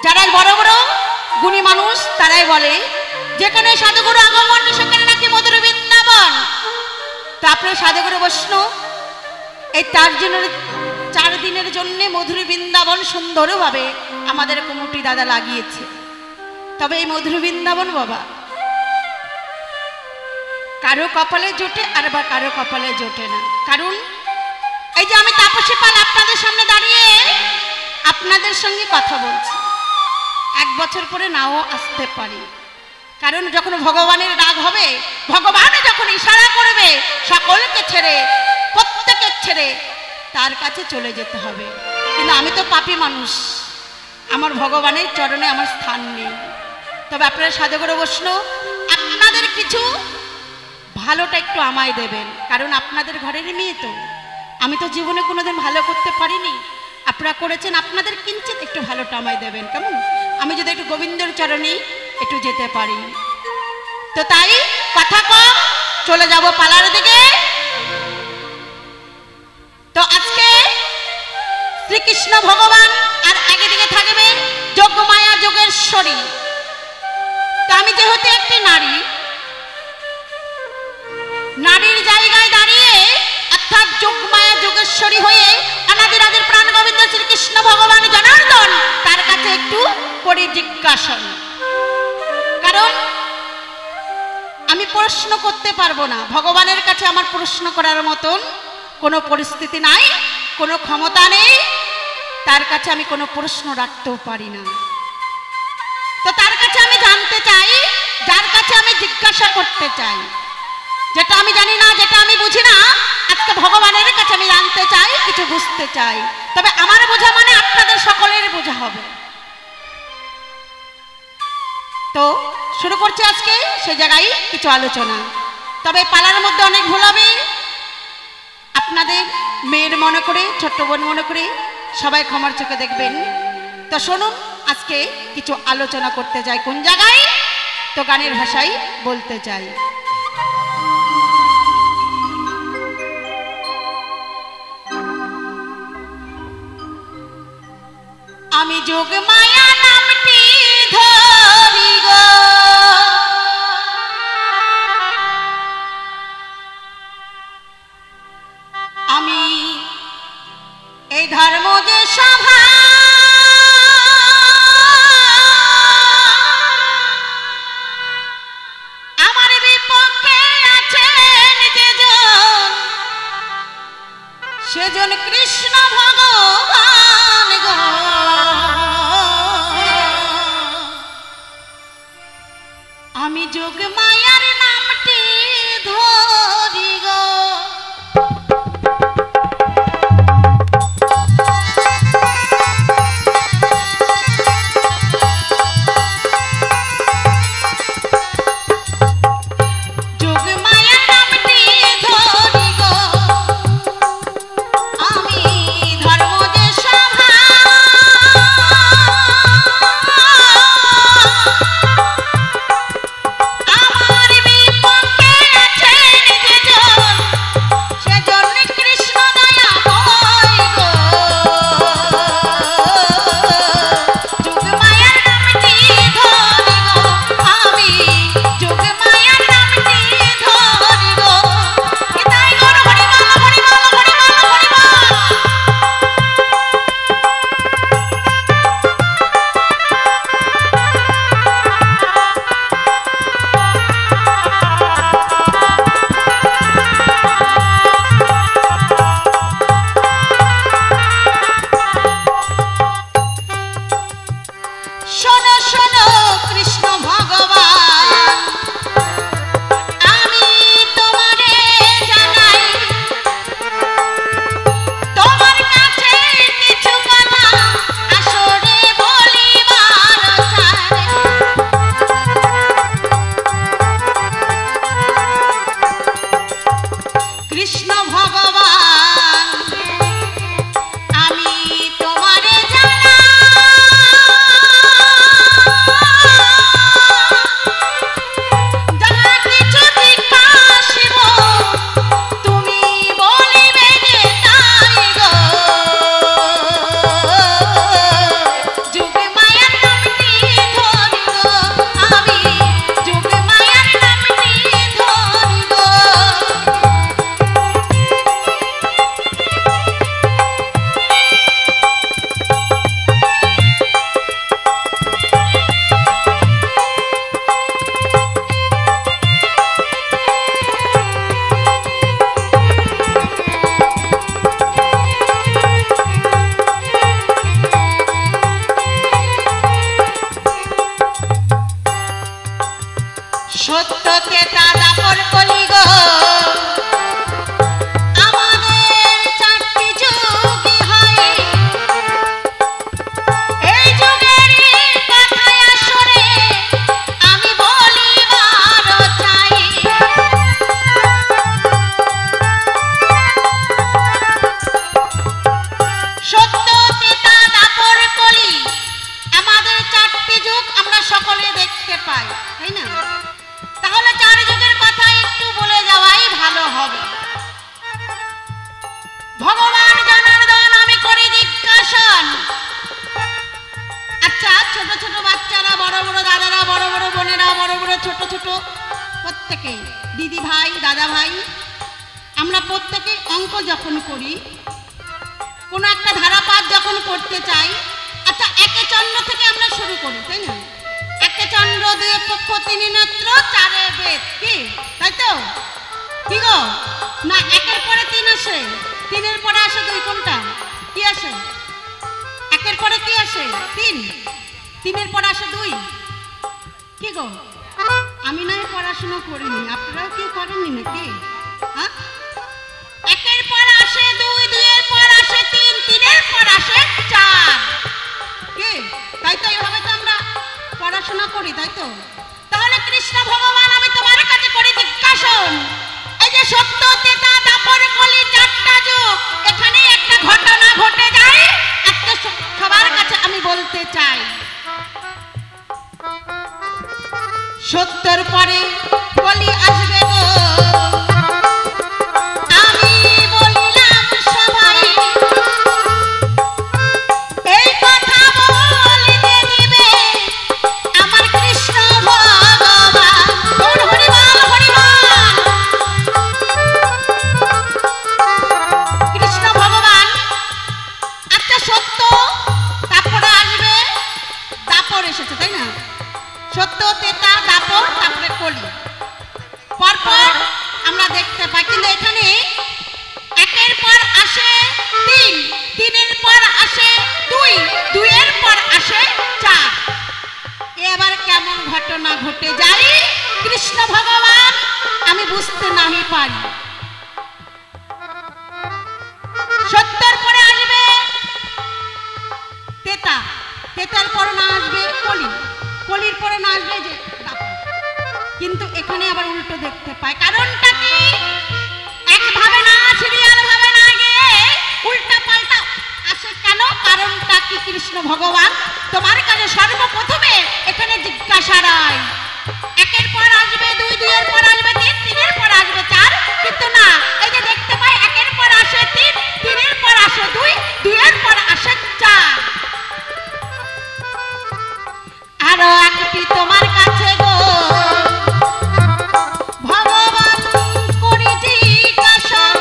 যারা বড় বড় গুণী মানুষ তারাই বলে যেখানে সাধুগুরু আগমন সেখানে নাকি মধুর বৃন্দাবন। তো আপনার সাধুগুরু বৈষ্ণব এই 4 দিনের জন্য মধুর বৃন্দাবন সুন্দরভাবে আমাদের কমিটি দাদা লাগিয়েছে। তবে এই মধুর বৃন্দাবন বাবা কারো কপালে জোটে আর বা কারো কপালে জোটে না। কারণ এই যে আমি তাপসী পাল আপনাদের সামনে দাঁড়িয়ে আপনাদের সঙ্গে কথা বলছি, 1 বছর পরে নাও আসতে পারি। কারণ যখন ভগবানের রাগ হবে, ভগবান যখন ইশারা করবে সকলকে ছেড়ে প্রত্যেকের ছেড়ে তার কাছে চলে যেতে হবে। কিন্তু আমি তো পাপী মানুষ, আমার ভগবানের চরণে আমার স্থান নেই। তবে আপনারা সাধুগুরু বৈষ্ণব আপনাদের কিছু ভালোটা একটু আমায় দেবেন, কারণ আপনাদের ঘরের মেয়ে তো। আমি তো জীবনে কোনোদিন ভালো করতে পারিনি, আপনারা করেছেন, আপনাদের কিঞ্চিত একটু ভালোটা আমায় দেবেন কেমন? আমি যদি একটু গোবিন্দর চরণে একটু যেতে পারি। তো তাই কথা কম, চলে যাব পালার দিকে। তো আজকে শ্রীকৃষ্ণ ভগবান আর একদিকে থাকবে যোগমায়া যোগেশ্বরী। তো আমি যেহেতু একটি নারী, নারীর জায়গায় দাঁড়িয়ে অর্থাৎ যোগমায়া যোগেশ্বরী হয়ে অনাদিরাদির প্রাণ গোবিন্দ শ্রীকৃষ্ণ ভগবান জনার্দন তার কাছে একটু করি জিজ্ঞাসন। কারণ আমি প্রশ্ন করতে পারবো না, ভগবানের কাছে আমার প্রশ্ন করার মতন কোনো পরিস্থিতি নাই, কোনো ক্ষমতা নেই, তার কাছে আমি কোনো প্রশ্ন রাখতেও পারি না। তো তার কাছে আমি জানতে চাই, যার কাছে আমি জিজ্ঞাসা করতে চাই, যেটা আমি জানি না, যেটা আমি বুঝি না, আজকে ভগবানের কাছে আমি জানতে চাই, কিছু বুঝতে চাই। তবে আমার বোঝা মানে আপনাদের সকলের বোঝা হবে। তো শুরু করছি আজকে সে জায়গায় কিছু আলোচনা। তবে পালার মধ্যে অনেক ভুল হবে, আপনাদের মেয়ের মনে করে, ছোট্ট বোন মনে করে সবাই ক্ষমার চোখে দেখবেন। তো শুনুন, আজকে কিছু আলোচনা করতে চাই কোন জায়গায়, তো গানের ভাষায় বলতে চাই। আমি যোগমায়া নামটি ধরি গো, আমি এই ধর্ম যে সভা আমার বিপক্ষে আছেন যেজন, সেজন কৃষ্ণ ভগবান গো। সত্যতে তা দাপর কলি গো আমাদের চারটি যুগই হয় এই যুগের কথায় আসরে আমি বলিবার চাই সত্যতে তা দাপর কলি আমাদের চারটি যুগ আমরা সকলে দেখতে পাই তাই না তাহলে চার যুগের কথা একটু বলে যাওয়াই ভালো হবে ভগবান জনার্দন আমি করি জিজ্ঞাসন আচ্ছা ছোট ছোট বাচ্চারা বড় বড় দাদারা বড় বড় বোনেরা বড় বড় ছোট ছোট প্রত্যেকে দিদি ভাই দাদা ভাই আমরা প্রত্যেকে অঙ্ক যখন করি কোনো একটা ধারাপাত যখন করতে চাই আচ্ছা একে চন্দ্র থেকে আমরা শুরু করি তাই না একে চন্দ্র দুয়ে পক্ষ তিনে নেত্র চারে বেদ কি তাই তো কি গো না একের পরে তিন আসে তিনের পরে আসে দুই কোনটা কি আসে একের পরে কি আসে তিন তিনের পরে আসে দুই কি গো আমি নয় পড়াশোনা করিনি আপনারাও কি করেননি নাকি হ্যাঁ একের পর আসে দুই দুইয়ের পর আসে তিন তিনের পর আসে চার কি তাই তো এইভাবে তো আমরা পড়াশোনা করি তাই তো তাহলে কৃষ্ণ ভগবান আমি তোমার কাছে করি জিজ্ঞাসন এই যে সত্য তেতা দাপর কলি চারটা যুগ এখানে একটা ঘটনা ঘটে যায় একটা সবার কাছে আমি বলতে চাই সত্যর পরে কলি আসবে গো আমি বলিলাম সবাই এই কথা বলিতে দিবে আমার কৃষ্ণ ভগবান হরিবল হরিবল কৃষ্ণ ভগবান আচ্ছা সত্য তারপরে আসবে দাপর এসেছে তাই না সত্য তেতা দাপর তারপরে কলি পরপর আমরা দেখতে পাই কিন্তু এখানে একের পর আসে তিন তিনের পর আসে দুই দুইয়ের পর আসে চার এবার কেমন ঘটনা ঘটে যায় কৃষ্ণ ভগবান আমি বুঝতে নাহি পারি সত্যের পরে আসবে তেতা তেতার পরে না আসবে কলি কলির পরে না আসবে যে কিন্তু এখানে আবার উল্টো দেখতে পাই কারণটা কি একভাবে না সিরিয়াল ভাবে না গিয়ে উল্টা পাল্টা আসে কেন কারণটা কি কৃষ্ণ ভগবান তোমার কাছে সর্বপ্রথমে এখানে জিজ্ঞাসা রায় একের পর আসবে দুই দুইয়ের পর আসবে তিন তিনের পর আসবে চার কিন্তু না এই যে দেখতে পাই একের পর আসে তিন তিনের পর আসে দুই দুইয়ের পর আসে চার আরো একটি তোমার কাছে গো ভগবান করি জিজ্ঞাসন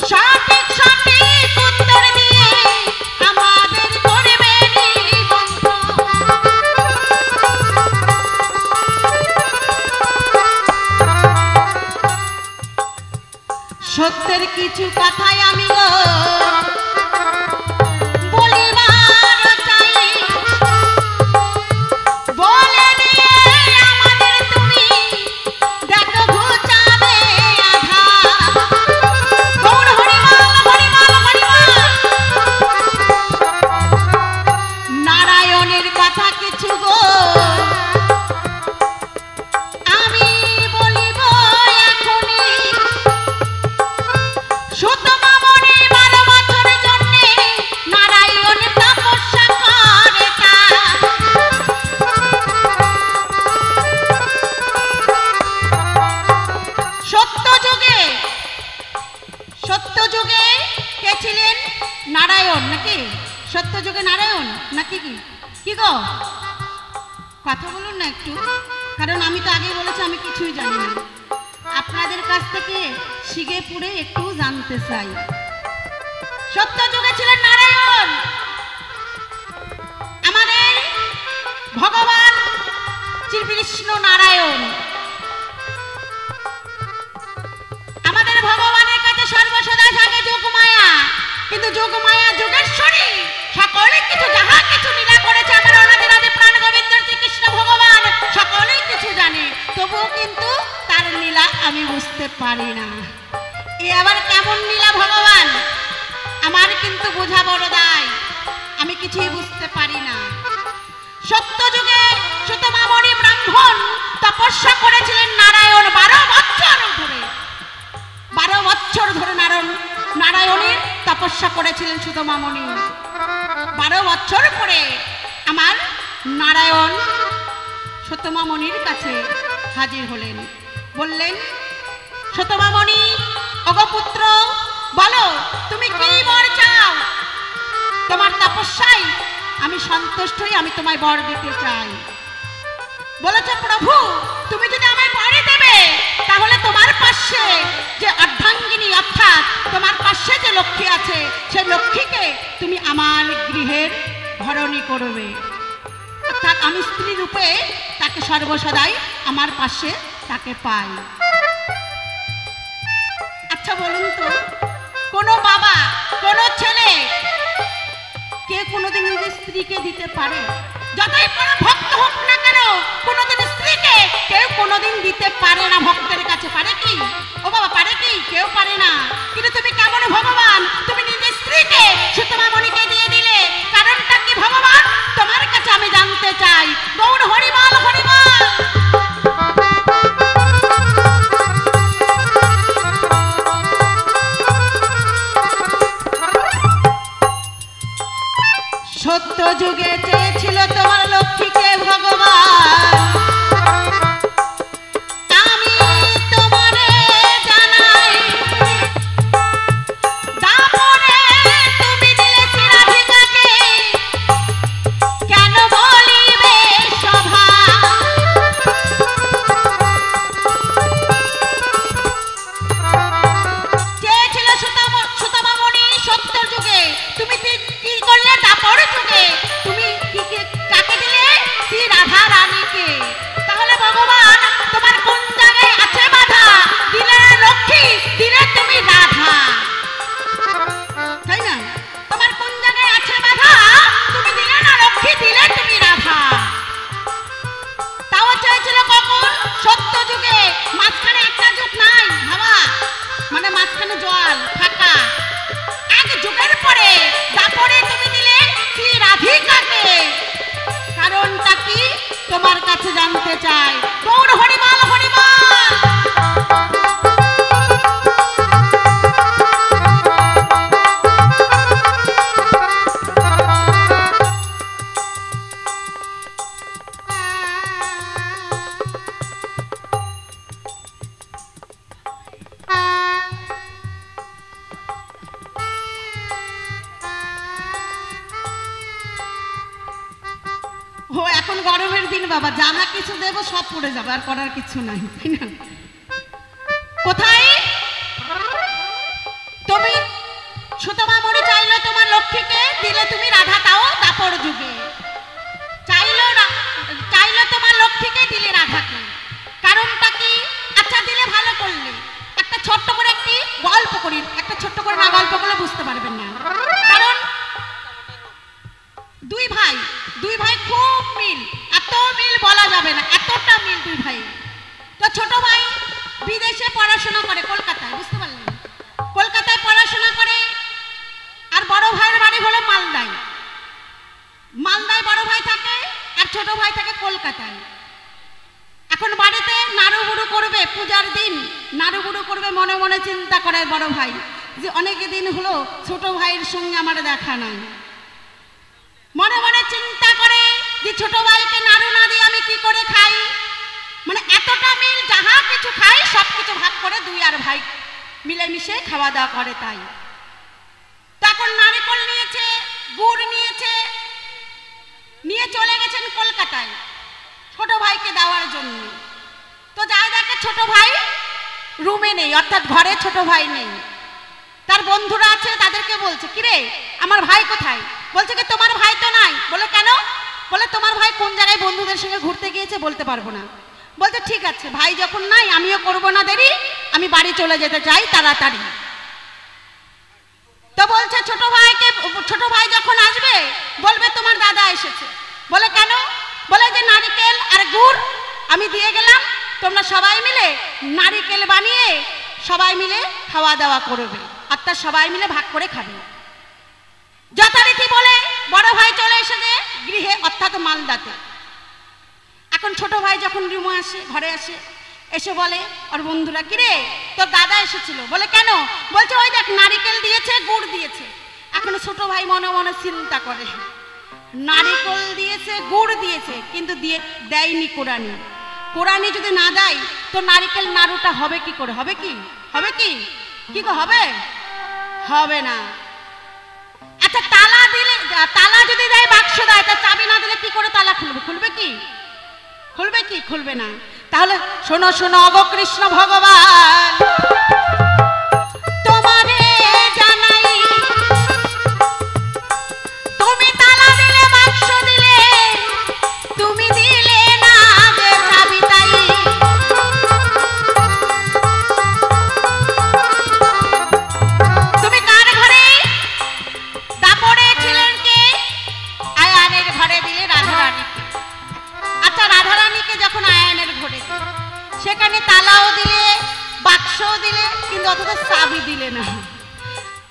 সঠিক সঠিক উত্তর দিয়ে আমাদের করবে সত্যের কিছু কথাই আমি গো নারায়ণ নাকি সত্য যুগে নারায়ণ নাকি কি কি গো কথা বলুন না একটু কারণ আমি তো আগে বলেছি আমি কিছুই জানি না আপনাদের কাছ থেকে শিখে পড়ে একটু জানতে চাই সত্য যুগে ছিলেন নারায়ণ আমাদের ভগবান শ্রীকৃষ্ণ নারায়ণ আমাদের ভগবানের কাছে সর্বসদা থাকে যোগমায়া কিন্তু যোগমায়া যোগেশ্বরী সকলে কিছু যাহা কিছু লীলা করেছে আমার অনাদি প্রাণ গোবিন্দ শ্রীকৃষ্ণ ভগবান সকলে তবুও কিন্তু তার লীলা আমি বুঝতে পারি না। এ আবার কেমন লীলা ভগবান, আমার কিন্তু বোঝা বড় দায়, আমি কিছুই বুঝতে পারি না। সত্য যুগে সুতমামণি ব্রাহ্মণ তপস্যা করেছিলেন নারায়ণ 12 বছর ধরে। 12 বছর ধরে নারায়ণের তপস্যা করেছিলেন সুতমামণি। 12 বছর পরে আমার নারায়ণ সুতমামণির কাছে হাজির হলেন। বললেন, সুতমামণি অগপুত্র, বলো তুমি কি বর চাও? তোমার তপস্যায় আমি সন্তুষ্ট হই, আমি তোমায় বর দিতে চাই। বলেছে, প্রভু তুমি যদি আমায় বরে দেবে তাহলে তোমার পাশে যে অর্ধাঙ্গিনী অর্থাৎ তোমার পাশে যে লক্ষ্মী আছে সেই লক্ষ্মীকে তুমি আমার গৃহের ধরণী করবে, অর্থাৎ আমি স্ত্রী রূপে তাকে সর্বসদাই আমার পাশে তাকে পাই। আচ্ছা বলুন তো, কোনো বাবা কোনো ছেলে কে কোনোদিন নিজের স্ত্রীকে দিতে পারে? যতই বড় ভক্ত হোক না কেন, কোনোদিন স্ত্রীকে কেউ কোনোদিন দিতে পারে না। ভক্তের কাছে পারে কি? ও বাবা, পারে কি? কেউ পারে না। কিন্তু তুমি কেমন ভগবান, তুমি নিজের স্ত্রীকে সুতমামণিকে দিয়ে দিলে, কারণটা কি ভগবান? তোমার কাছে আমি জানতে চাই। গৌর হরিবল হরিবল। সত্য যুগে চেয়েছিল তোমার লক্ষ্মীকে ভগবান, আমি তোমারে জানাই, দাপরে তুমি দিলে রাধিকাকে, কেন বলিবে সভা? চেয়েছিল সুতমামণি সত্য যুগে, তুমি কি করলে দাপর যুগে? তুমি কাকে দিলে? শ্রী রাধা রানীকে। তাহলে ভগবান তোমার কোন জায়গায় আছে বাধা? দিলে না লক্ষ্মী, দিলে তুমি রাধা, তাই না? তোমার কোন জায়গায় আছে বাধা? তুমি দিলে না লক্ষ্মী, দিলে তুমি রাধা। তাও চেয়েছিল কখন? সত্য যুগে। মাঝখানে একটা যুগ নাই বাবা, মানে মাঝখানে জল ফাঁকা। এক যুগের পরে দাপরে তুমি দিলে শ্রী রাধিকাকে, কারণটা কি তোমার কাছে জানতে চাই। গৌর হরিবল হরিবল। ও এখন গরমের দিন বাবা, জামা কিছু দেবো সব পড়ে যাবে, আর করার কিছু নাই, তাই না? কোথায় তুমি সুতমামণি চাইলো তোমার লক্ষ্মীকে, দিলে তুমি রাধা, তাও দাপর যুগে। চাইলো তোমার লক্ষ্মীকে, দিলে রাধাকে, কারণটা কি? আচ্ছা দিলে ভালো করলে। একটা ছোট্ট করে একটি গল্প করি, একটা ছোট্ট করে না গল্প করলে বুঝতে পারবেন না। কারণ দুই ভাই খুব মিল, এত মিল বলা যাবে না, এতটা মিল দুই ভাই। তো ছোট ভাই বিদেশে পড়াশোনা করে, কলকাতায়, বুঝতে পারলেন? কলকাতায় পড়াশোনা করে, আর বড় ভাইয়ের বাড়ি হলো মালদায়। মালদায় বড় ভাই থাকে আর ছোট ভাই থাকে কলকাতায়। এখন বাড়িতে নাড়ুবুড়ু করবে, পূজার দিন নাড়ুবুড়ু করবে, মনে মনে চিন্তা করে বড় ভাই যে অনেক দিন হলো ছোট ভাইয়ের সঙ্গে আমার দেখা নাই। মনে মনে চিন্তা করে যে ছোট ভাইকে নাড়ু না দিয়ে আমি কি করে খাই, মানে এতটা মিল, যাহা কিছু খাই সব কিছু ভাগ করে দুই আর ভাই মিলেমিশে খাওয়া দাওয়া করে। তাই তখন নারকেল নিয়েছে, গুড় নিয়েছে, নিয়ে চলে গেছেন কলকাতায় ছোট ভাইকে দেওয়ার জন্য। তো যাই দেখে ছোট ভাই রুমে নেই, অর্থাৎ ঘরে ছোট ভাই নেই। তার বন্ধুরা আছে, তাদেরকে বলছে, কিরে আমার ভাই কোথায়? বলছে কি তোমার ভাই তো নাই। বলে কেন? বলে তোমার ভাই কোন জায়গায় বন্ধুদের সঙ্গে ঘুরতে গিয়েছে, বলতে পারবো না। বলছে ঠিক আছে, ভাই যখন নাই আমিও করবো না দেরি, আমি বাড়ি চলে যেতে চাই তাড়াতাড়ি। তো বলছে ছোট ভাই যখন আসবে বলবে তোমার দাদা এসেছে। বলে কেন? বলে যে নারকেল আর গুড় আমি দিয়ে গেলাম, তো তোমরা সবাই মিলে নারিকেল বানিয়ে সবাই মিলে খাওয়া দাওয়া করবে, অর্থাৎ সবাই মিলে ভাগ করে খাবে। যথারীতি বলে বড় ভাই চলে এসেছে গৃহে, অর্থাৎ মালদাতে। এখন ছোট ভাই যখন রুমে আসে, ঘরে আসে, এসে বলে ওর বন্ধুরা, কিরে তোর দাদা এসেছিল? বলে কেন? বলছে ওই দেখ নারিকেল দিয়েছে, গুড় দিয়েছে। এখন ছোট ভাই মনে মনে চিন্তা করে, নারিকেল দিয়েছে, গুড় দিয়েছে, কিন্তু দেয়নি কোরানি। কোরানি যদি না দেয় তো নারিকেল নাড়ুটা হবে কি করে? হবে কি? হবে কি? কি হবে? হবে না। আচ্ছা তালা দিলে, তালা যদি দেয়, বাক্স দেয়, তা চাবি না দিলে কি করে তালা খুলবে? খুলবে কি? খুলবে কি? খুলবে না। তাহলে শোনো শোনো অগ কৃষ্ণ ভগবান, তোমারে জানাই, তুমি তালা দিলে, বাক্স দিলে, তুমি দিলে না যে চাবি, তাই তুমি কার ঘরে দাপড়ে ছিলেন? কে? আয়ানের ঘরে দিলে রাধারানীকে। আচ্ছা রাধারানীকে যখন আয়ানের ঘরে, সেখানে তালাও দিলে, বাক্সও দিলে, কিন্তু অথচ চাবি দিলে না।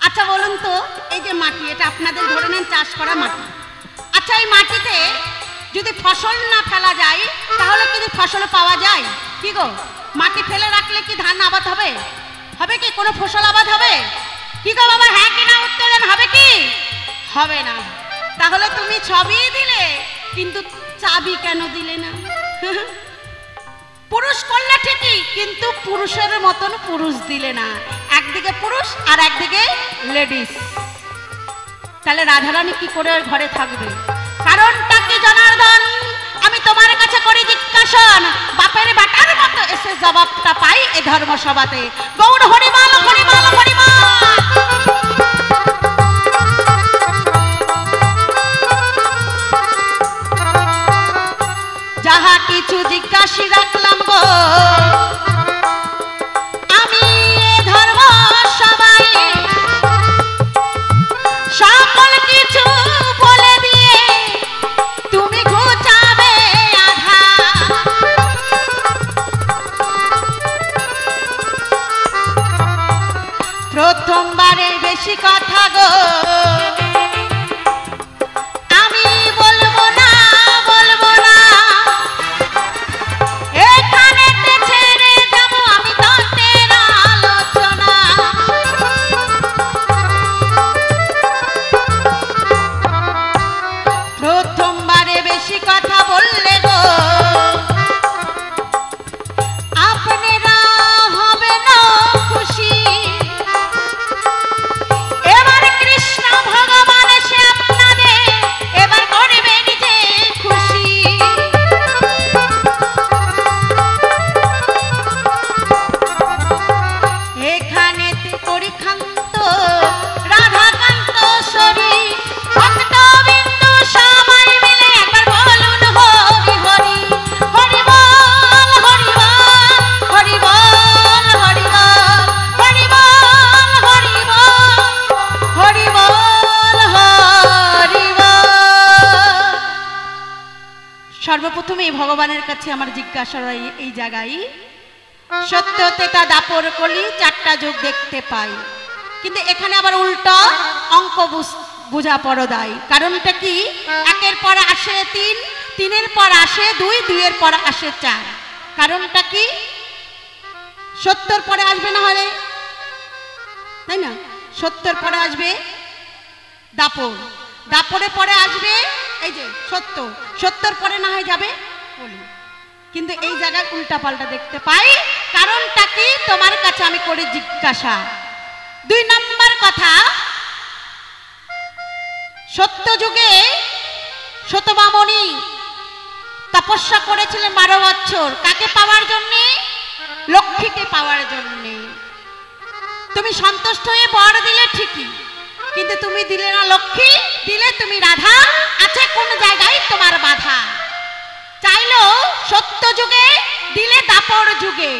আচ্ছা বলুন তো, এই যে মাটি, এটা আপনাদের ধরে নেন চাষ করা মাটি। আচ্ছা এই মাটিতে যদি ফসল না ফেলা যায়, তাহলে কিন্তু ফসল পাওয়া যায়? কি গো, মাটি ফেলে রাখলে কি ধান আবাদ হবে? হবে কি? কোনো ফসল আবাদ হবে? কি গো বাবা, হ্যাঁ কিনা উত্তর দেন, হবে কি? হবে না। তাহলে তুমি সবই দিলে, কিন্তু চাবি কেন দিলে না? পুরুষ করলে ঠিকই, কিন্তু পুরুষের মতন পুরুষ দিলে না। একদিকে পুরুষ আর একদিকে লেডিস। তাহলে রাধারানী কি করে ঘরে থাকবে? কারণটা কি জনার্দন? আমি তোমার কাছে করি জিজ্ঞাসন, বাপের বাটার মতো এসে জবাবটা পাই এ ধর্মসভাতে। গৌর হরিমাল হরিমাল হরিমাল। যাহা কিছু জিজ্ঞাসি রাখলাম গো আমি এ ধর্ম সবাই, সকল কিছু বলে দিয়ে তুমি ঘুচাবে আধা। প্রথমবারে বেশি কথা গো আমি বলবো না, বলবো না, এখানেতে ছেড়ে যাব আমি তত্ত্বের আলোচনা। প্রথমবারে বেশি কথা বললে গো আপনারা হবে না খুশি। এবার কৃষ্ণ ভগবান সে আপনাদের এবার করবেন যে খুশি। এখানেতে পরিখান্ত রাধাকান্ত সরি ভক্তবিন্দু সবাই মিলে একবার বলুন হরি হরি। হরি বল হরি বল, হরি বল হরি বল, হরি বল হরি বল, হরি বল হরি বল। সর্বপ্রথমে ভগবানের কাছে আমার জিজ্ঞাসা এই জায়গায়, সত্যতে তা দাপর কলি চারটা যুগ দেখতে পাই, কিন্তু এখানে আবার উল্টো অঙ্ক বোঝা পড়দায়। কারণটা কি? একের পর আসে তিন, তিনের পর আসে দুই, দুইয়ের পর আসে চার। কারণটা কি? সত্যর পরে আসবে না হলে, তাই না? সত্যর পরে আসবে দাপর, দাপরের পরে আসবে এই যে সত্য, সত্যর পরে না হয় যাবে বলি। কিন্তু এই জায়গায় উল্টা পাল্টা দেখতে পাই। কারণটা কি? তোমার কাছে আমি করে জিজ্ঞাসা। দুই নম্বর কথা, সত্য যুগে সতবামণি তপস্যা করেছিলেন 12 বছর। কাকে পাওয়ার জন্যে? লক্ষ্মীকে পাওয়ার জন্যে। তুমি সন্তুষ্ট হয়ে বর দিলে ঠিকই, কিন্তু তুমি দিলে না লক্ষ্মী, দিলে তুমি রাধা। আছে কোন জায়গায় তোমার বাধা? চাইলো সত্য যুগে, দিলে দাপর যুগে।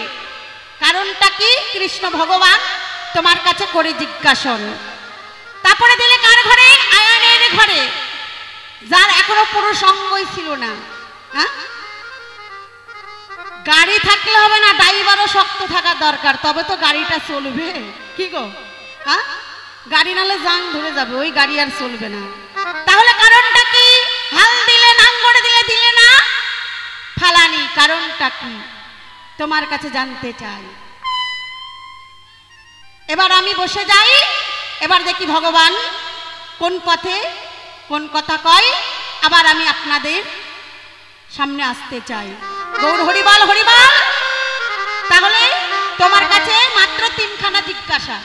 কারণটা কি? কৃষ্ণ ভগবান তোমার কাছে করে জিজ্ঞাসন। তারপরে দিলে কার ঘরে? আয়ানের ঘরে, যার এখনো পুরুষ অঙ্গই ছিল না। গাড়ি থাকলে হবে না, ড্রাইভারও শক্ত থাকা দরকার, তবে তো গাড়িটা চলবে। কি গো, হ্যাঁ? গাড়ি নালে জাং ধরে যাবে, ওই গাড়ি আর চলবে না। তাহলে কারণটা কি? হাল দিলে নাঙ্গড় দিলে দিলে না ফালানি, কারণটা কি তোমার কাছে জানতে চাই। এবার আমি বসে যাই, এবার দেখি ভগবান কোন পথে কোন কথা কয়, আবার আমি আপনাদের সামনে আসতে চাই। গৌর হরিবল হরিবল। তাহলে তোমার কাছে মাত্র তিনখানা জিজ্ঞাসা।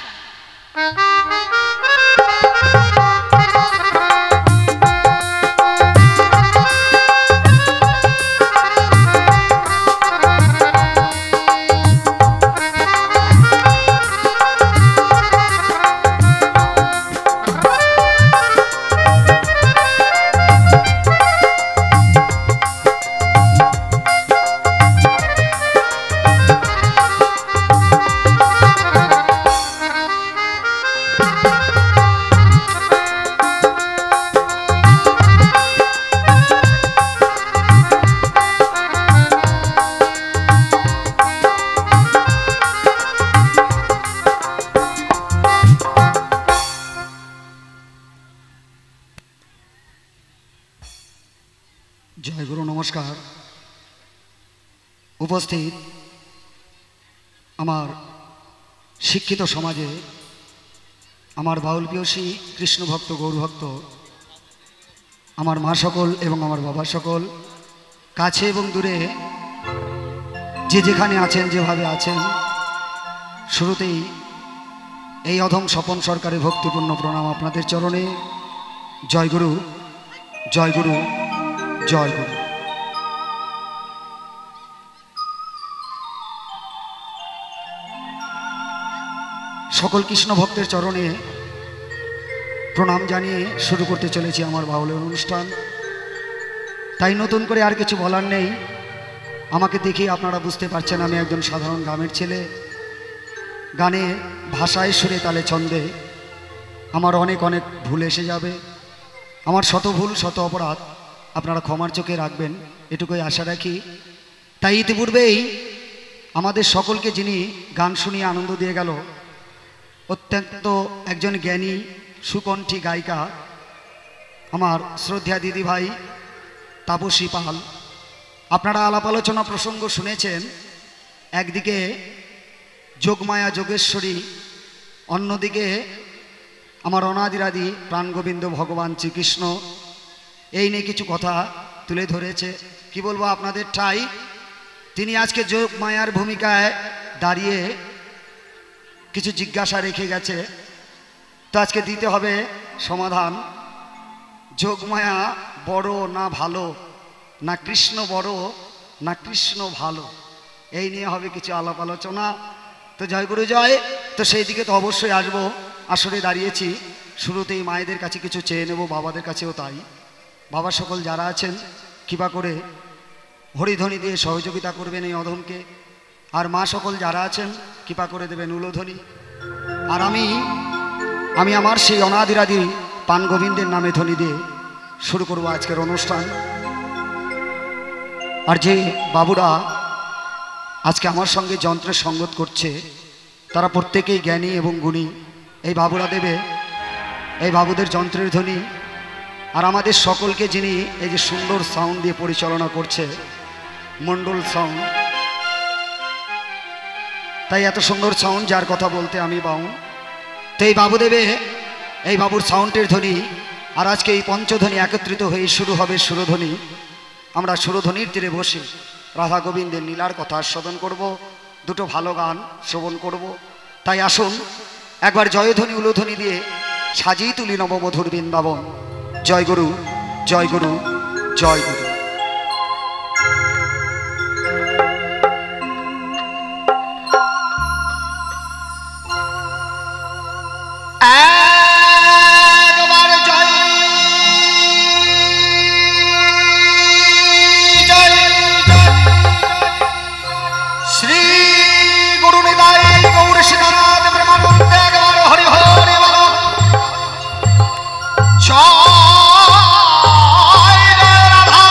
জয় গুরু, নমস্কার। উপস্থিত আমার শিক্ষিত সমাজে আমার বাউল পিয়সী কৃষ্ণ ভক্ত গৌর ভক্ত, আমার মা সকল এবং আমার বাবা সকল, কাছে এবং দূরে যে যেখানে আছেন, যেভাবে আছেন, শুরুতেই এই অধম স্বপন সরকারের ভক্তিপূর্ণ প্রণাম আপনাদের চরণে। জয় গুরু, জয় গুরু, জয় গুরু। সকল কৃষ্ণ ভক্তের চরণে প্রণাম জানিয়ে শুরু করতে চলেছি আমার বাউলের অনুষ্ঠান। তাই নতুন করে আর কিছু বলার নেই। আমাকে দেখে আপনারা বুঝতে পারছেন আমি একজন সাধারণ গ্রামের ছেলে। গানে ভাষায়, সুরে, তালে, ছন্দে আমার অনেক অনেক ভুল এসে যাবে। আমার শত ভুল শত অপরাধ আপনারা ক্ষমার চোখে রাখবেন, এটুকুই আশা রাখি। তাই ইতিপূর্বেই আমাদের সকলকে যিনি গান শুনিয়ে আনন্দ দিয়ে গেল, অত্যন্ত একজন জ্ঞানী সুকণ্ঠী গায়িকা আমার শ্রদ্ধা দিদি ভাই তাপসী পাল। আপনারা আলাপ আলোচনা প্রসঙ্গ শুনেছেন। একদিকে যোগমায়া যোগেশ্বরী, অন্যদিকে আমার অনাদিরাদি প্রাণগোবিন্দ ভগবান শ্রীকৃষ্ণ, এই নিয়ে কিছু কথা তুলে ধরেছে। কি বলবো আপনাদের ঠাই, তিনি আজকে যোগমায়ার ভূমিকায় দাঁড়িয়ে কিছু জিজ্ঞাসা রেখে গেছে, তো আজকে দিতে হবে সমাধান। যোগমায়া বড় না ভালো, না কৃষ্ণ বড় না কৃষ্ণ ভালো, এই নিয়ে হবে কিছু আলাপ আলোচনা। তো জয় গুরু জয়। তো সেই দিকে তো অবশ্যই আসবো। আসরে দাঁড়িয়েছি, শুরুতেই মায়েদের কাছে কিছু চেয়ে নেব, বাবাদের কাছেও তাই। বাবা সকল যারা আছেন কৃপা করে হরিধ্বনি দিয়ে সহযোগিতা করবেন এই অধমকে, আর মা সকল যারা আছেন কৃপা করে দেবেন উলোধ্বনি। আর আমি আমার সেই অনাদিরাদি পান গোবিন্দের নামে ধ্বনি দিয়ে শুরু করব আজকের অনুষ্ঠান। আর যে বাবুরা আজকে আমার সঙ্গে যন্ত্রের সঙ্গত করছে তারা প্রত্যেকেই জ্ঞানী এবং গুণী। এই বাবুরা দেবে এই বাবুদের যন্ত্রের ধ্বনি। আর আমাদের সকলকে যিনি এই যে সুন্দর সাউন্ড দিয়ে পরিচালনা করছে, মন্ডল সাউন্ড, তাই এত সুন্দর সাউন্ড যার কথা বলতে আমি বাউন। তো এই বাবু দেবে এই বাবুর সাউন্ডের ধ্বনি। আর আজকে এই পঞ্চধ্বনি একত্রিত হয়ে শুরু হবে সুরধ্বনি। আমরা সুরধ্বনির তীরে বসে রাধা গোবিন্দের লীলার কথা আস্বাদন করব, দুটো ভালো গান শ্রবণ করব। তাই আসুন একবার জয়ধ্বনি উলোধ্বনি দিয়ে সাজিয়ে তুলি নবমধুর বৃন্দাবন। জয় গুরু, জয় গুরু, জয় গুরু। জয় রাধা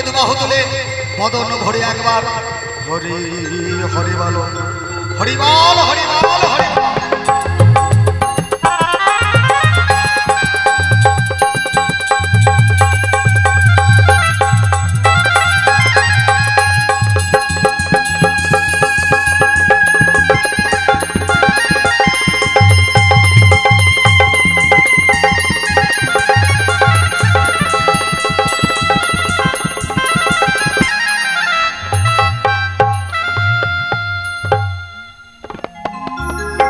দুবাহু তুলে বদন ভরে একবার হরি হরি বল, হরি বল, হরি বল, হরি বল।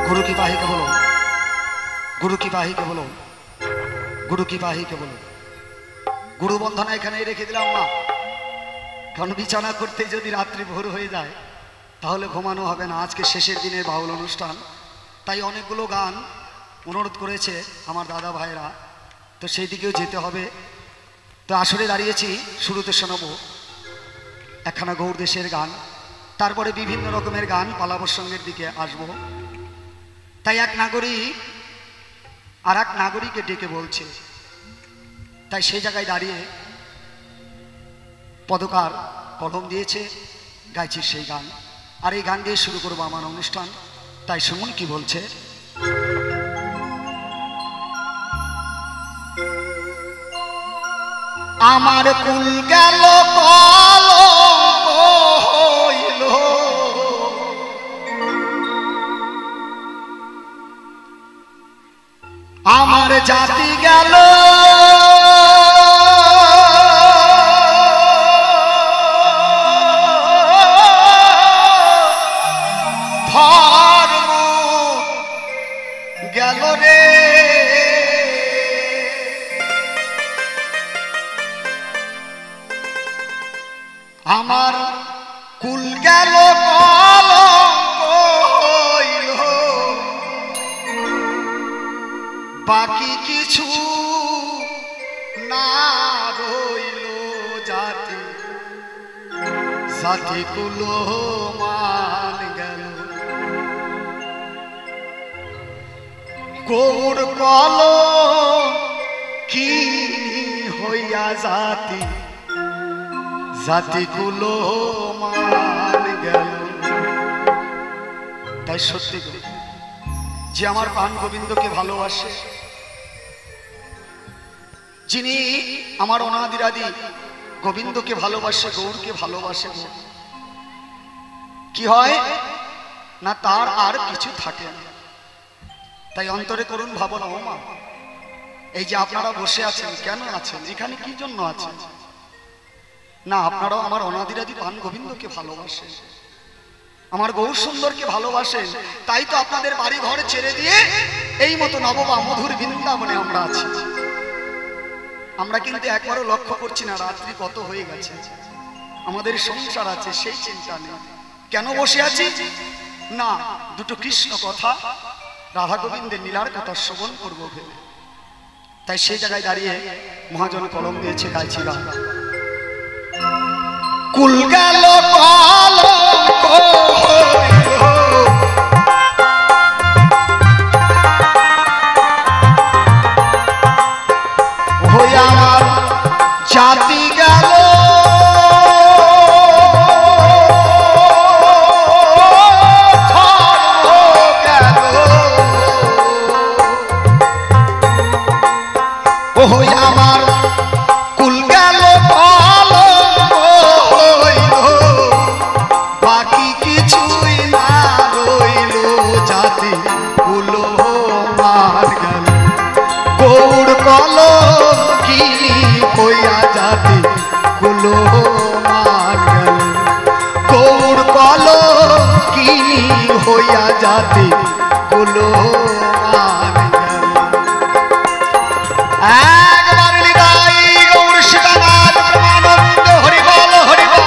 गुरु की बाही के बोलो, गुरु की बाही के बोलो, गुरु की बाही के बोलो। गुरु बंधना এখানেই রেখে দিলাম মা, কারণ বিছানা করতে যদি রাত্রি ভোর হয়ে যায় তাহলে ঘুমানো হবে না। আজকে শেষের দিনের বাউল অনুষ্ঠান, তাই অনেকগুলো গান অনুরোধ করেছে আমার দাদা ভাইরা, তো সেই দিকেও যেতে হবে। তো আসরে দাঁড়িয়েছি, শুরুতে শোনাবো একখানা গৌর দেশের গান, তারপরে বিভিন্ন রকমের গান পালা প্রসঙ্গের দিকে আসবো। তাই এক নাগরিক আর এক নাগরিককে ডেকে বলছে, তাই সেই জায়গায় দাঁড়িয়ে পদকার কলম দিয়েছে, গাইছি সেই গান। আর এই গান দিয়ে শুরু করবো আমার অনুষ্ঠান। তাই শুনুন কি বলছে। আমার কুল গেল কলঙ্ক হইল, আমার জাতি গেল ধর্ম গেল রে, আমার কুল গেল কলঙ্ক হইল, বাকি কিছু না রইল, জাতি জাতি কুল মান গেল, গৌর কল কি হইয়া জাতি জাতি কুল মান গেল। তাই সত্যি করে যে আমার প্রাণ গোবিন্দকে ভালোবাসে, যিনি আমার অনাদিরাদি গোবিন্দকে ভালোবাসে, গৌরকে ভালোবাসে, কি হয় না তার আর কিছু থাকে না। তাই অন্তরে করুন ভাবনা, ও মা, এই যে আপনারা বসে আছেন, কেন আছেন এখানে, কি জন্য আছেন? না, আপনারাও আমার অনাদিরাদি প্রাণ গোবিন্দকে ভালোবাসেন, আমার গৌর সুন্দরকে ভালোবাসেন। তাই তো আপনাদের বাড়ি ঘর ছেড়ে দিয়ে এই মতো নববা মধুর বৃন্দাবনে আমরা আছি। আমরা কিন্তু একবারও লক্ষ্য করছি না রাত্রি কত হয়ে গেছে, আমাদের সংসার আছে সেই চিন্তা নেই। কেন বসে আছি? না, দুটো কৃষ্ণ কথা, রাধা গোবিন্দের লীলার কথা শ্রবণ করবো ভেবে। তাই সেই জায়গায় দাঁড়িয়ে মহাজন কলম দিয়েছে, গাইছি গান। কুল গেল কলঙ্ক হইল, আমার জাতি গেল আমার কুল গেল কলঙ্ক হইল, বাকি কিছুই না রইল, জাতি কুল মান গেল, গৌর কল কি হইয়া জাতি কুল মান গেল, গৌর কল কি হইয়া জাতি কুল মান গেল। একবার নিতাই গৌর সীতানাথ প্রেমানন্দ, হরি বল, হরি বল।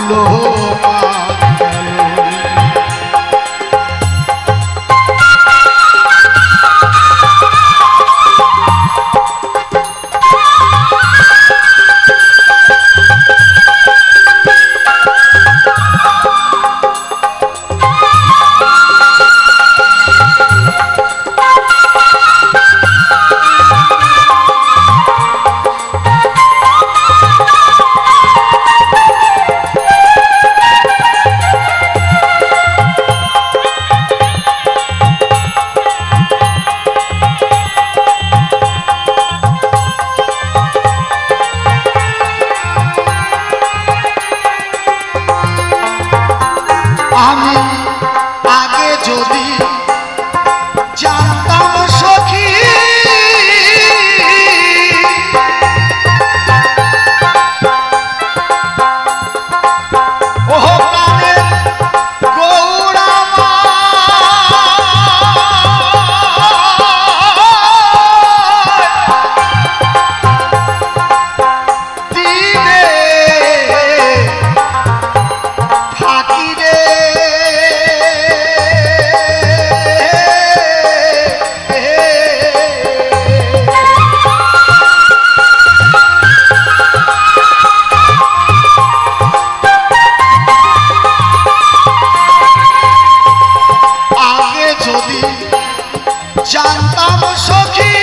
কুলো জানতাম সখী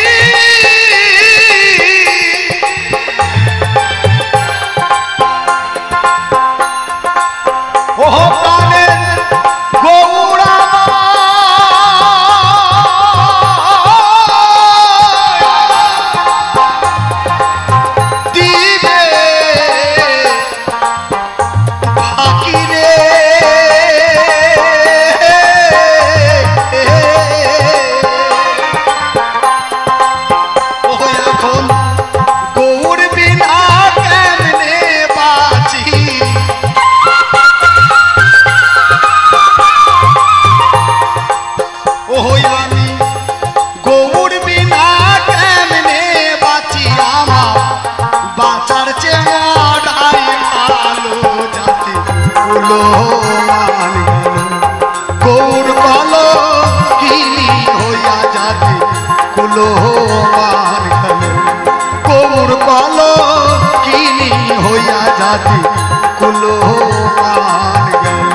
ও প্রাণের গৌরা দিবে ফাঁকি রে গৌর বলো কিনি হইয়া যাতে কুলো মান গেল গৌর বলো কিনি হইয়া যাতে কুলো মান গেল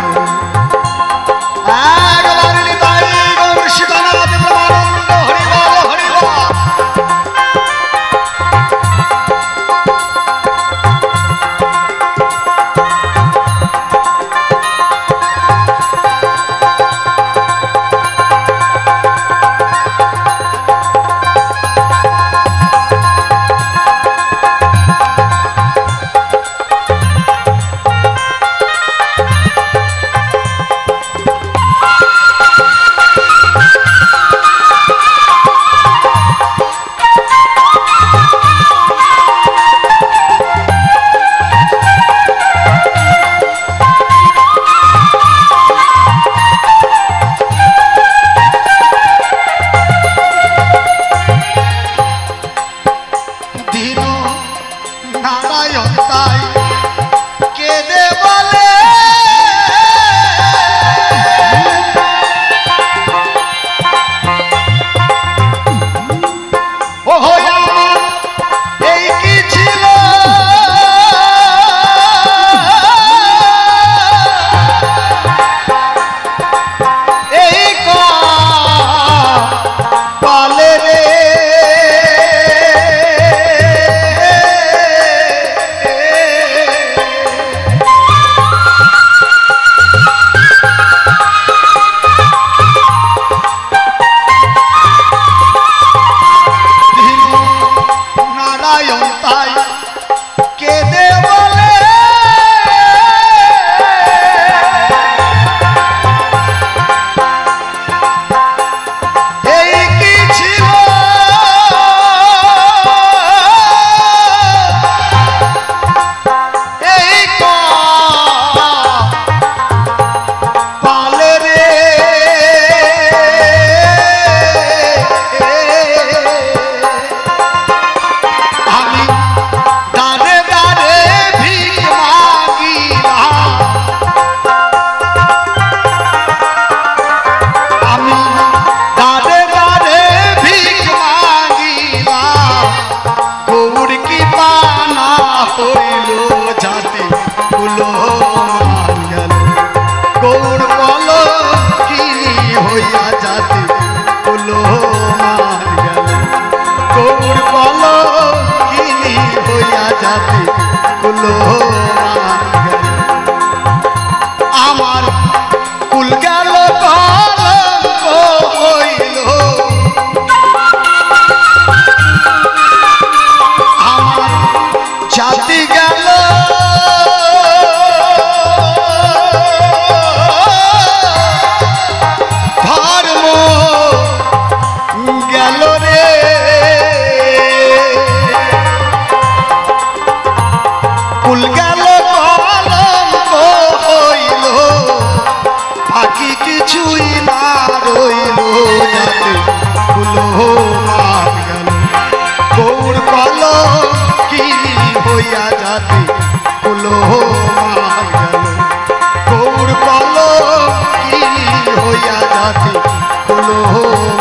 হইয়া জাতি কুলো মান গেল গৌর কলঙ্কিনী হইয়া জাতি কুলো মান গেল আমার কুল গেল কলঙ্ক হইল আমার জাতি গেল ধর্ম গেল রে কুল গেল কলঙ্ক হইল বাকি কিছুই না রইল যাতে কুলো মান গেল গৌর কলঙ্কিনী হইয়া যাতে কুলো মান গেল গৌর কলঙ্কিনী হইয়া যাতে কুলো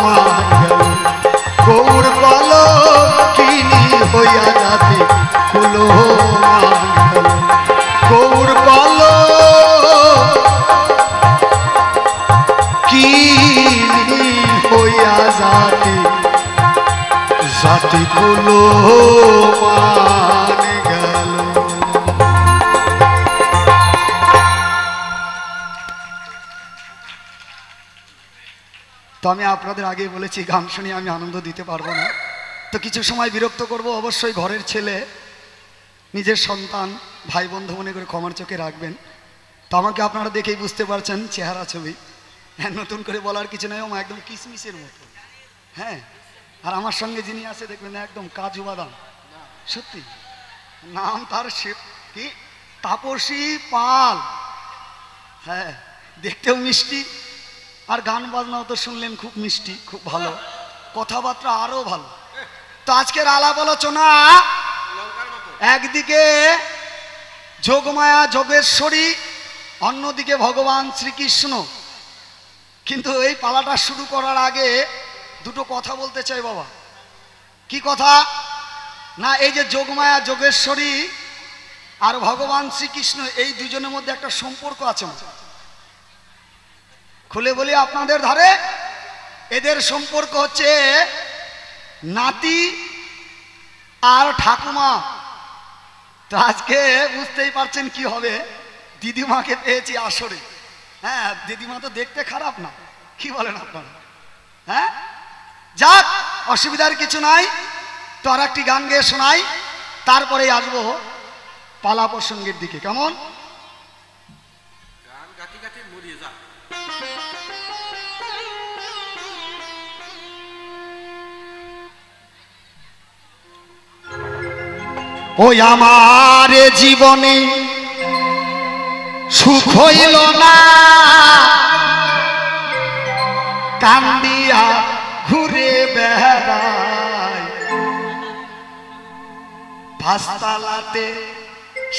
মান গেল গৌর কলঙ্কিনী হইয়া যাতে কুলো মান গেল গৌর কলঙ্কিনী হইয়া যাতে জাতি কুলো মান গেল। তো আমি আপনাদের আগেই বলেছি গান শুনে আমি আনন্দ দিতে পারবো না, তো কিছু সময় বিরক্ত করব। অবশ্যই ঘরের ছেলে, নিজের সন্তান, ভাই বন্ধু মনে করে ক্ষমার চোখে রাখবেন। তো আমাকে আপনারা দেখেই বুঝতে পারছেন চেহারা ছবি, হ্যাঁ, নতুন করে বলার কিছু নেই, আমার একদম কিসমিসের মতো। হ্যাঁ, আর আমার সঙ্গে যিনি আছে দেখবেন একদম কাজু বাদাম, সত্যি নাম তার কি তাপসী পাল। হ্যাঁ, দেখতেও মিষ্টি, আর গান বাজনাও তো শুনলেন খুব মিষ্টি, খুব ভালো, কথাবার্তা আরো ভালো। তো আজকের আলাপ আলোচনা একদিকে যোগমায়া যোগেশ্বরী, অন্যদিকে ভগবান শ্রীকৃষ্ণ। কিন্তু এই পালাটা শুরু করার আগে দুটো কথা বলতে চাই বাবা। কি কথা? না, এই যে যোগমায়া যোগেশ্বরী আর ভগবান শ্রীকৃষ্ণ, এই দুজনের মধ্যে একটা সম্পর্ক আছে। খুলে বলি আপনাদের ধারে, এদের সম্পর্ক হচ্ছে নাতি আর ঠাকুমা। তো আজকে বুঝতেই পারছেন কি হবে, দিদিমাকে পেয়েছি আসরে। হ্যাঁ, দিদিমা তো দেখতে খারাপ না, কি বলেন আপনারা? হ্যাঁ, যাক, অসুবিধার কিছু নাই। তো আর একটি গান গেয়ে শোনাই, তারপরে আসবো পালা প্রসঙ্গের দিকে। কেমন? ওই আমার জীবনে সুখ হইল না, কান্দিয়া ঘুরে বেড়াই, পাঁচতলাতে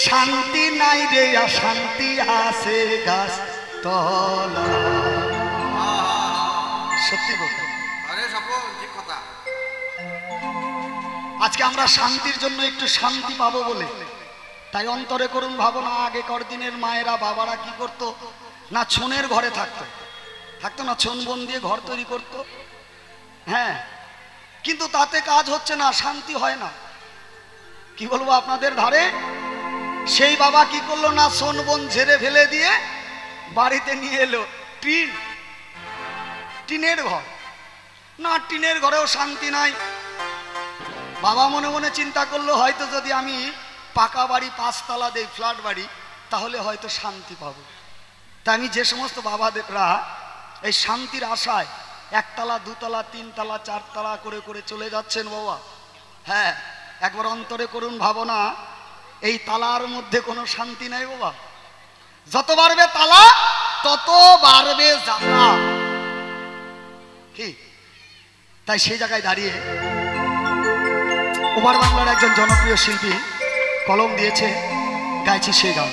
শান্তি নাই রে, শান্তি আছে গাছ তলা। সত্যি কথা, আজকে আমরা শান্তির জন্য একটু শান্তি পাবো বলে তাই অন্তরে করুন ভাবনা। আগেকার দিনের মায়েরা বাবারা কি করতো না, ছনের ঘরে থাকতো না, ছন বন দিয়ে ঘর তৈরি করতো। হ্যাঁ, কিন্তু তাতে কাজ হচ্ছে না, শান্তি হয় না। কি বলবো আপনাদের ধারে, সেই বাবা কি করলো না, ছন বন ঝেড়ে ফেলে দিয়ে বাড়িতে নিয়ে এলো টিনের ঘর। না, টিনের ঘরেও শান্তি নাই। বাবা মনে মনে চিন্তা করলো, হয়তো যদি আমি পাকা বাড়ি, পাঁচতলা দেই, ফ্ল্যাট বাড়ি, তাহলে হয়তো শান্তি পাবো। তাই আমি যে সমস্ত বাবাদেররা এই শান্তির আশায় একতলা, দুতলা, তিনতলা, চারতলা করে করে চলে যাচ্ছেন বাবা, হ্যাঁ, একবার অন্তরে করুন ভাবনা, এই তালার মধ্যে কোনো শান্তি নাই বাবা। যত বাড়বে তালা তত বাড়বে জ্বালা। কি? তাই সেই জায়গায় দাঁড়িয়ে ওপার বাংলার একজন জনপ্রিয় শিল্পী কলম দিয়েছে, গাইছি সেই গান।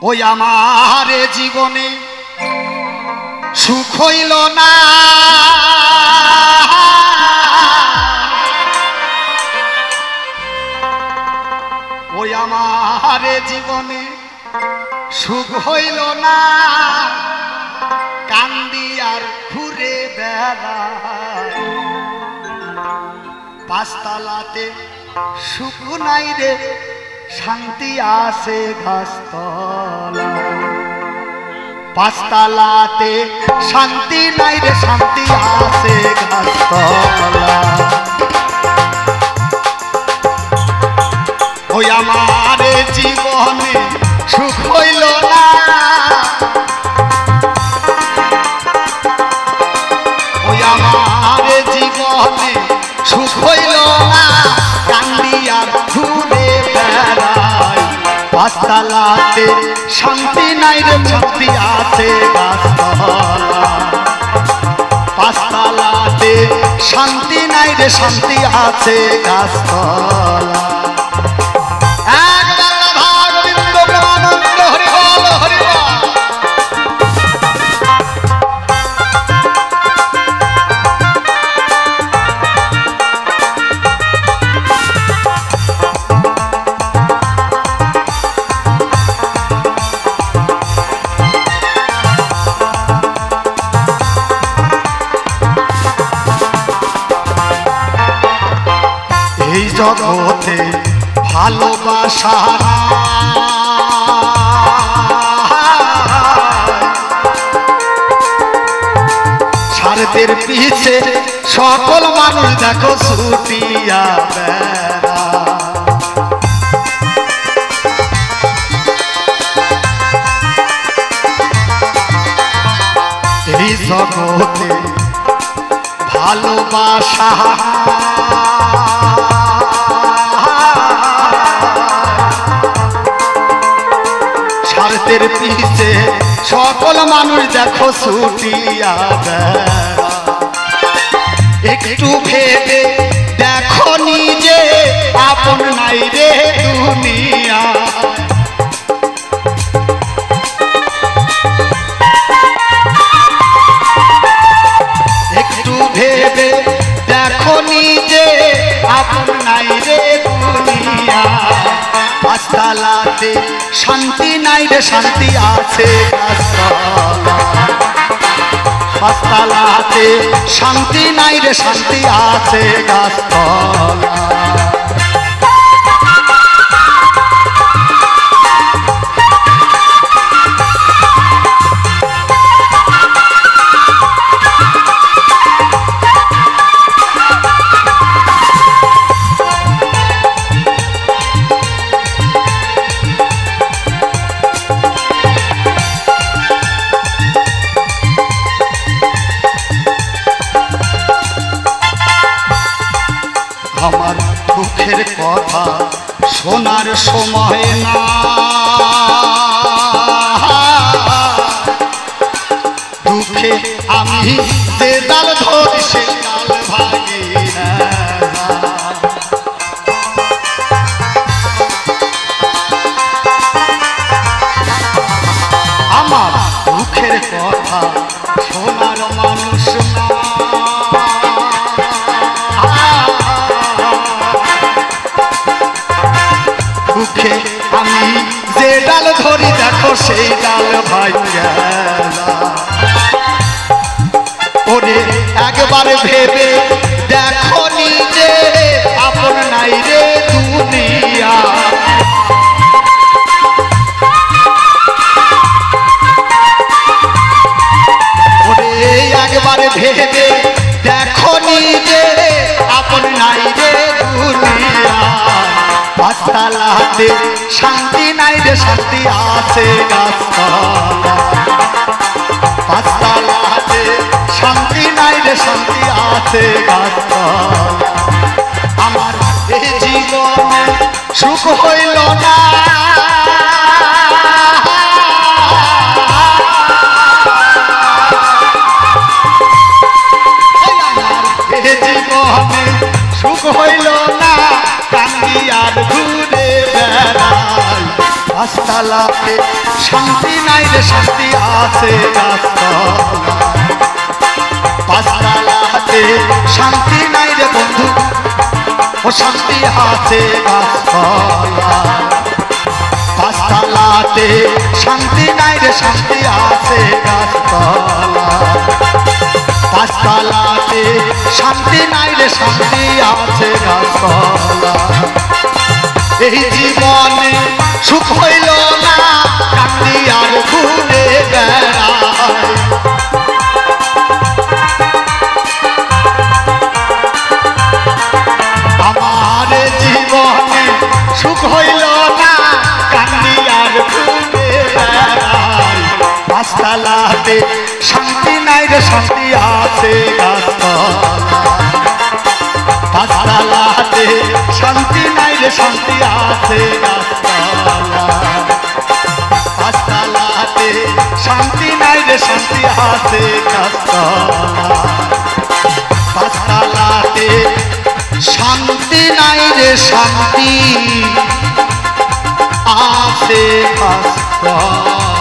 ওই আমার জীবনে সুখ হইল না, ওই আমার জীবনে সুখ হইল না কান্দি আর ঘুরে বেড়াই পাঁচতলাতে সুখ নাই রে শান্তি আছে গাছতলা পাঁচতলাতে শান্তি নাই রে শান্তি আছে গাছতলা ওই আমার জীবনে সুখ হইল না ওই আমার জীবনে সুখ হইল না কান্দি আর ঘুরে বেড়াই পাঁচতলাতে শান্তি নাই রে শান্তি আছে গাছতলা পাঁচতলাতে শান্তি নাই রে শান্তি আছে গাছতলা জগতে ভালোবাসা স্বার্থের পিছে সকল মানুষ দেখো ছুটিয়া বেড়া এই জগতে ভালোবাসা স্বার্থের পিছে সকল মানুষ দেখো ছুটিয়া বেড়া একটু ভেবে দেখো নিজে আপন নাই রে দুনিয়া একটু ভেবে দেখো নিজে আপন নাই রে দুনিয়া পাঁচতলাতে শান্তি নাই রে শান্তি আছে পাঁচতলাতে শান্তি নাই রে শান্তি আছে গাছতলা আমার দুঃখের কথা শোনার সময় না দুঃখে আমি যে ডাল ধরি সে ডাল ভাঙি না আমার দুঃখের কথা শোনার মানুষ না দুঃখে আমি যে ডাল ধরি দেখো সেই ডাল ভাইয়া ওরে একবার ভেবে দেখো নিজে আপন নাই রে দুনিয়া ওরে একবার ভেবে দেখো নিজে আপন নাই রে দুনিয়া পাঁচতলাতে শান্তি নাই রে শান্তি আছে গাছতলা পাঁচতলাতে শান্তি নাই রে শান্তি আছে গাছতলা আমার এই জীবনে সুখ হইল না আমার এই জীবনে সুখ হইল না কান্দি আর ঘুরে বেড়াই পাঁচতলাতে শান্তি নাই রে শান্তি আছে গাছতলা পাঁচতলাতে শান্তি নাই রে বন্ধু ও শান্তি আছে গাছতলা পাঁচতলা গাছতলাতে শান্তি নাই রে শান্তি আছে গাছতলা গাছতলাতে শান্তি নাই রে শান্তি আছে গাছতলা এই জীবনে সুখ হইল না কান্দি আর ঘুরে বেড়ায় আমার জীবনে সুখ হইল না কান্দি আর ঘুরে বেড়ায় গাছতলাতে শান্তি নাই রে শান্তি আছে গাছতলা গাছতলাতে শান্তি নাই রে শান্তি আছে গাছতলা গাছতলাতে শান্তি নাই রে শান্তি আছে গাছতলা গাছতলাতে শান্তি নাই রে শান্তি আছে গাছতলা